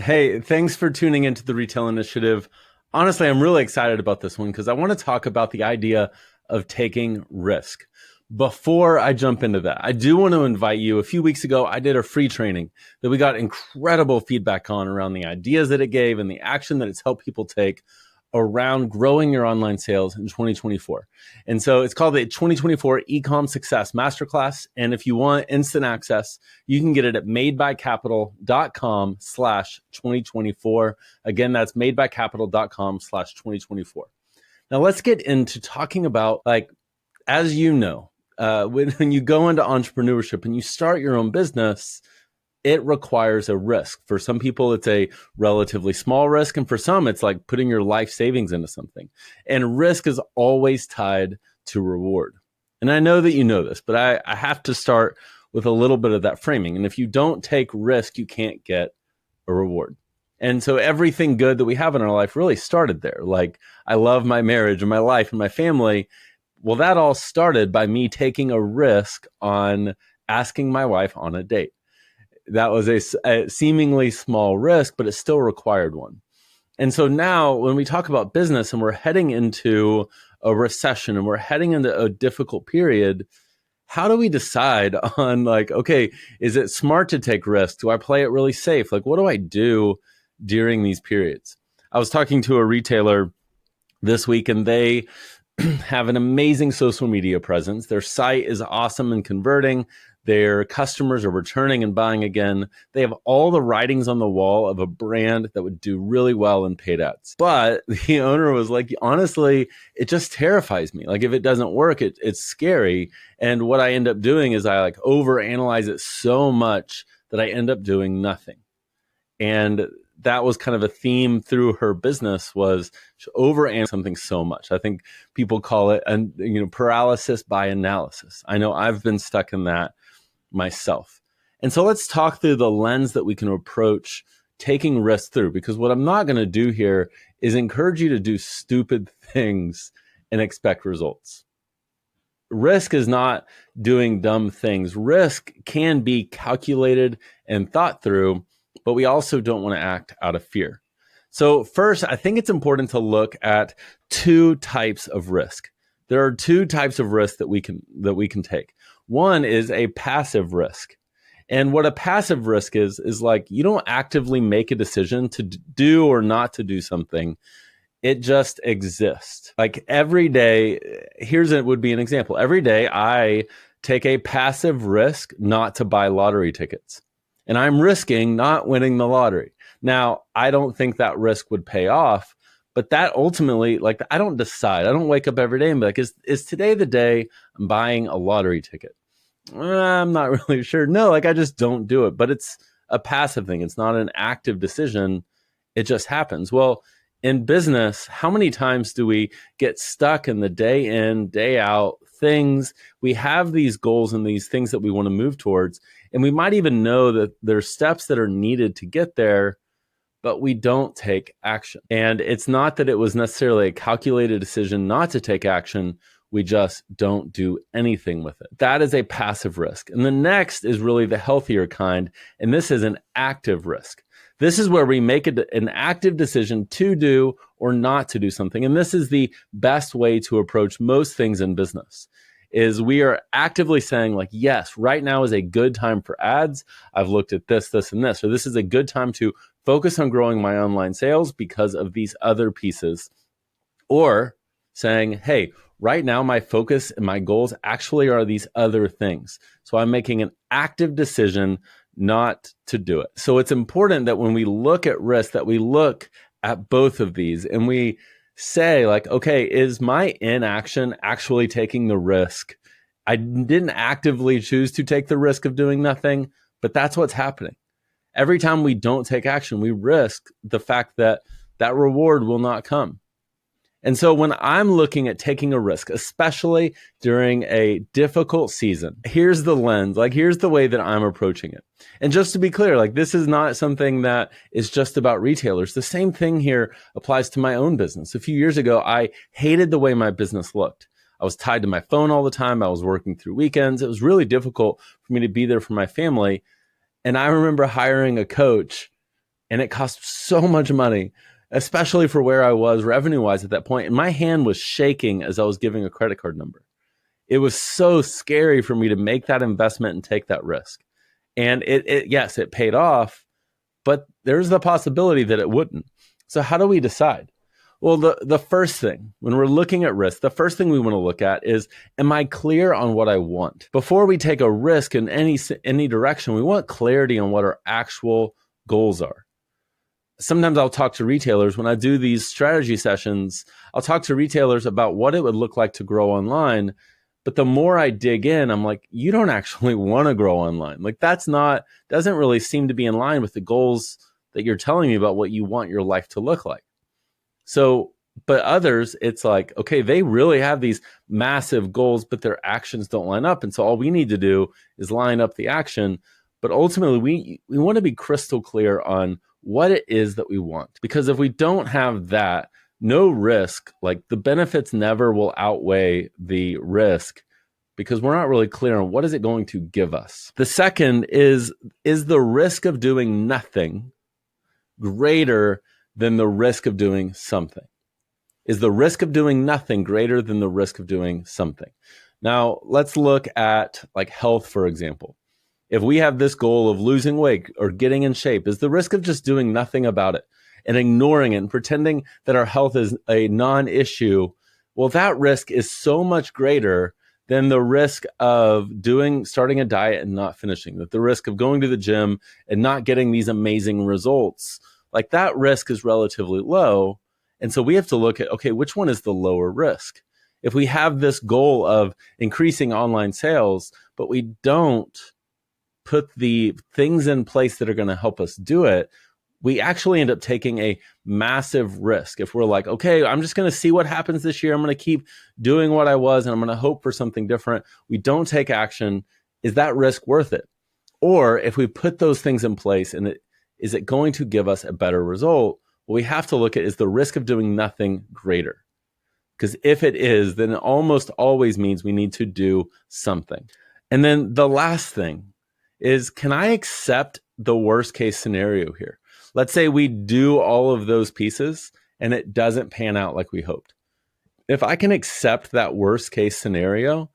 Hey, thanks for tuning into the Retail Initiative. Honestly, I'm really excited about this one because I want to talk about the idea of taking risk. Before I jump into that, I do want to invite you. A few weeks ago, I did a free training that we got incredible feedback on around the ideas that it gave and the action that it's helped people take around growing your online sales in 2024. And so it's called the 2024 Ecom Success Masterclass. And if you want instant access, you can get it at madebycapital.com/2024. Again, that's madebycapital.com/2024. Now let's get into talking about, as you know, when you go into entrepreneurship and you start your own business, it requires a risk. For some people, it's a relatively small risk. And for some, it's like putting your life savings into something. And risk is always tied to reward. And I know that you know this, but I have to start with a little bit of that framing. And if you don't take risk, you can't get a reward. And so everything good that we have in our life really started there. Like, I love my marriage and my life and my family. Well, that all started by me taking a risk on asking my wife on a date. That was a seemingly small risk, but it still required one. And so now when we talk about business and we're heading into a recession and we're heading into a difficult period, how do we decide on okay, is it smart to take risks? Do I play it really safe? What do I do during these periods? I was talking to a retailer this week and they have an amazing social media presence. Their site is awesome and converting. Their customers are returning and buying again. They have all the writings on the wall of a brand that would do really well in paid ads. But the owner was like, honestly, it just terrifies me. If it doesn't work, it's scary. And what I end up doing is I overanalyze it so much that I end up doing nothing. And that was kind of a theme through her business, was she overanalyzed something so much. I think people call it paralysis by analysis. I know I've been stuck in that myself. And so let's talk through the lens that we can approach taking risks through, because what I'm not going to do here is encourage you to do stupid things and expect results. Risk is not doing dumb things. Risk can be calculated and thought through, but we also don't want to act out of fear. So first, I think it's important to look at two types of risk. There are two types of risk that we can take. One is a passive risk. And what a passive risk is you don't actively make a decision to do or not to do something. It just exists. Every day, would be an example. Every day I take a passive risk not to buy lottery tickets. And I'm risking not winning the lottery. Now, I don't think that risk would pay off, but that ultimately, I don't decide. I don't wake up every day and be like, is today the day I'm buying a lottery ticket? I'm not really sure. No, I just don't do it. But it's a passive thing. It's not an active decision. It just happens. Well, in business, how many times do we get stuck in the day in, day out things? We have these goals and these things that we want to move towards. And we might even know that there's steps that are needed to get there, but we don't take action. And it's not that it was necessarily a calculated decision not to take action. We just don't do anything with it. That is a passive risk. And the next is really the healthier kind. And this is an active risk. This is where we make an active decision to do or not to do something. And this is the best way to approach most things in business. Is we are actively saying yes, right now is a good time for ads. I've looked at this, this, and this. Or this is a good time to focus on growing my online sales because of these other pieces. Or saying, hey, right now my focus and my goals actually are these other things. So I'm making an active decision not to do it. So it's important that when we look at risk, that we look at both of these and we say okay, is my inaction actually taking the risk? I didn't actively choose to take the risk of doing nothing, but that's what's happening. Every time we don't take action, we risk the fact that that reward will not come. And so when I'm looking at taking a risk, especially during a difficult season, here's the lens, here's the way that I'm approaching it. And just to be clear, this is not something that is just about retailers. The same thing here applies to my own business. A few years ago, I hated the way my business looked. I was tied to my phone all the time. I was working through weekends. It was really difficult for me to be there for my family. And I remember hiring a coach And it cost so much money, especially for where I was revenue wise at that point. And my hand was shaking as I was giving a credit card number. It was so scary for me to make that investment and take that risk. And yes, it paid off, but there's the possibility that it wouldn't. So how do we decide? Well, the first thing, when we're looking at risk, the first thing we want to look at is, am I clear on what I want? Before we take a risk in any direction, we want clarity on what our actual goals are. Sometimes I'll talk to retailers when I do these strategy sessions. I'll talk to retailers about what it would look like to grow online. But the more I dig in, I'm like, you don't actually want to grow online. Like doesn't really seem to be in line with the goals that you're telling me about what you want your life to look like. So, but others, it's like, okay, they really have these massive goals, but their actions don't line up. And so all we need to do is line up the action. But ultimately, we want to be crystal clear on what it is that we want. Because if we don't have that, no risk, like the benefits never will outweigh the risk, because we're not really clear on what is it going to give us. The second is the risk of doing nothing greater than the risk of doing something? Is the risk of doing nothing greater than the risk of doing something? Now, let's look at like health, for example. If we have this goal of losing weight or getting in shape, is the risk of just doing nothing about it and ignoring it and pretending that our health is a non-issue, well, that risk is so much greater than the risk of starting a diet and not finishing, that the risk of going to the gym and not getting these amazing results. Like that risk is relatively low. And so we have to look at, okay, which one is the lower risk? If we have this goal of increasing online sales, but we don't put the things in place that are going to help us do it, we actually end up taking a massive risk. If we're like, okay, I'm just going to see what happens this year. I'm going to keep doing what I was, and I'm going to hope for something different. We don't take action. Is that risk worth it? Or if we put those things in place, and is it going to give us a better result? What we have to look at is the risk of doing nothing greater. Because if it is, then it almost always means we need to do something. And then the last thing is, can I accept the worst case scenario here? Let's say we do all of those pieces and it doesn't pan out like we hoped. If I can accept that worst case scenario,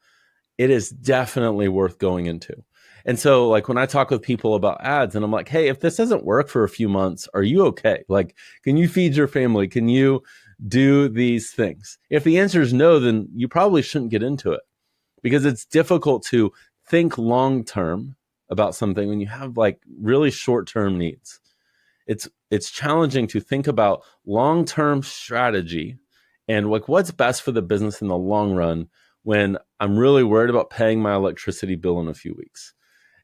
it is definitely worth going into. And so like when I talk with people about ads and I'm like, hey, if this doesn't work for a few months, are you okay? Like, can you feed your family? Can you do these things? If the answer is no, then you probably shouldn't get into it, because it's difficult to think long-term about something when you have like really short-term needs. It's challenging to think about long-term strategy and like what's best for the business in the long run when I'm really worried about paying my electricity bill in a few weeks.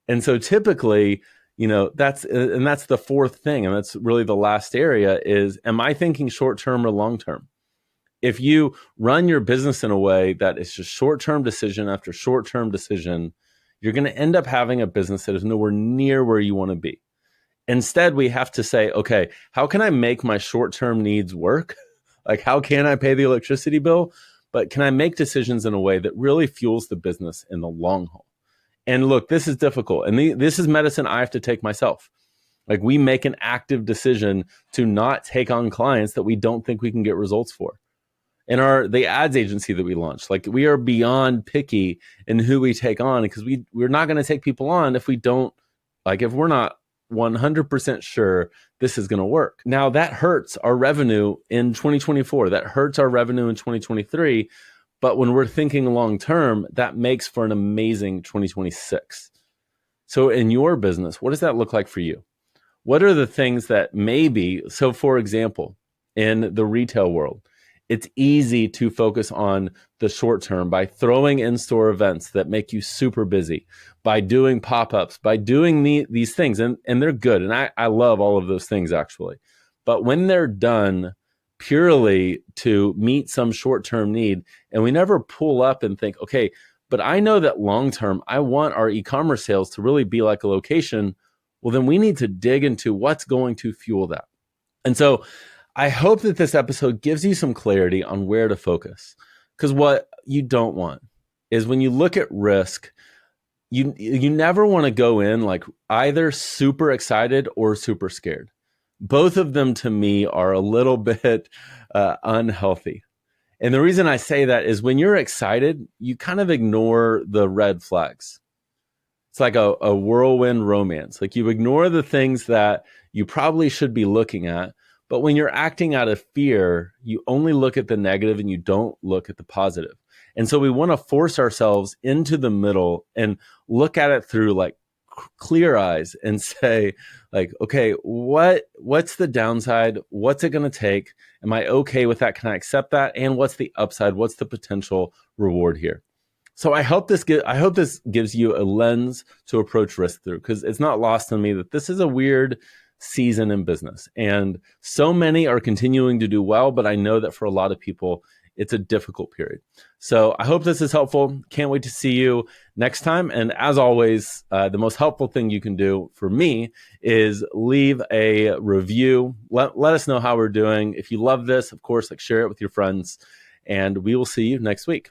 And so typically, that's the fourth thing. And that's really the last area is, am I thinking short-term or long-term? If you run your business in a way that is just short-term decision after short-term decision, you're going to end up having a business that is nowhere near where you want to be. Instead, we have to say, okay, how can I make my short-term needs work? Like, how can I pay the electricity bill? But can I make decisions in a way that really fuels the business in the long haul? And look, this is difficult. And this is medicine I have to take myself. Like, we make an active decision to not take on clients that we don't think we can get results for. In the ads agency that we launched, like, we are beyond picky in who we take on, because we're not going to take people on if we're not 100% sure this is going to work. Now that hurts our revenue in 2024. That hurts our revenue in 2023. But when we're thinking long term, that makes for an amazing 2026. So in your business, what does that look like for you? What are the things that so for example, in the retail world, it's easy to focus on the short term by throwing in-store events that make you super busy, by doing pop-ups, by doing these things. And they're good. And I love all of those things, actually. But when they're done purely to meet some short-term need, and we never pull up and think, okay, but I know that long-term, I want our e-commerce sales to really be like a location. Well, then we need to dig into what's going to fuel that. And so I hope that this episode gives you some clarity on where to focus, because what you don't want is, when you look at risk, you never want to go in like either super excited or super scared. both of them to me are a little bit unhealthy. And the reason I say that is when you're excited, you kind of ignore the red flags. It's like a whirlwind romance. Like you ignore the things that you probably should be looking at. But when you're acting out of fear, you only look at the negative and you don't look at the positive. And so we want to force ourselves into the middle and look at it through like clear eyes and say like, okay, what's the downside? What's it going to take? Am I okay with that? Can I accept that? And what's the upside? What's the potential reward here? So I hope this gives you a lens to approach risk through, because it's not lost on me that this is a weird season in business, and so many are continuing to do well, but I know that for a lot of people it's a difficult period. So I hope this is helpful. Can't wait to see you next time. And as always, the most helpful thing you can do for me is leave a review. Let us know how we're doing. If you love this, of course, like share it with your friends, and we will see you next week.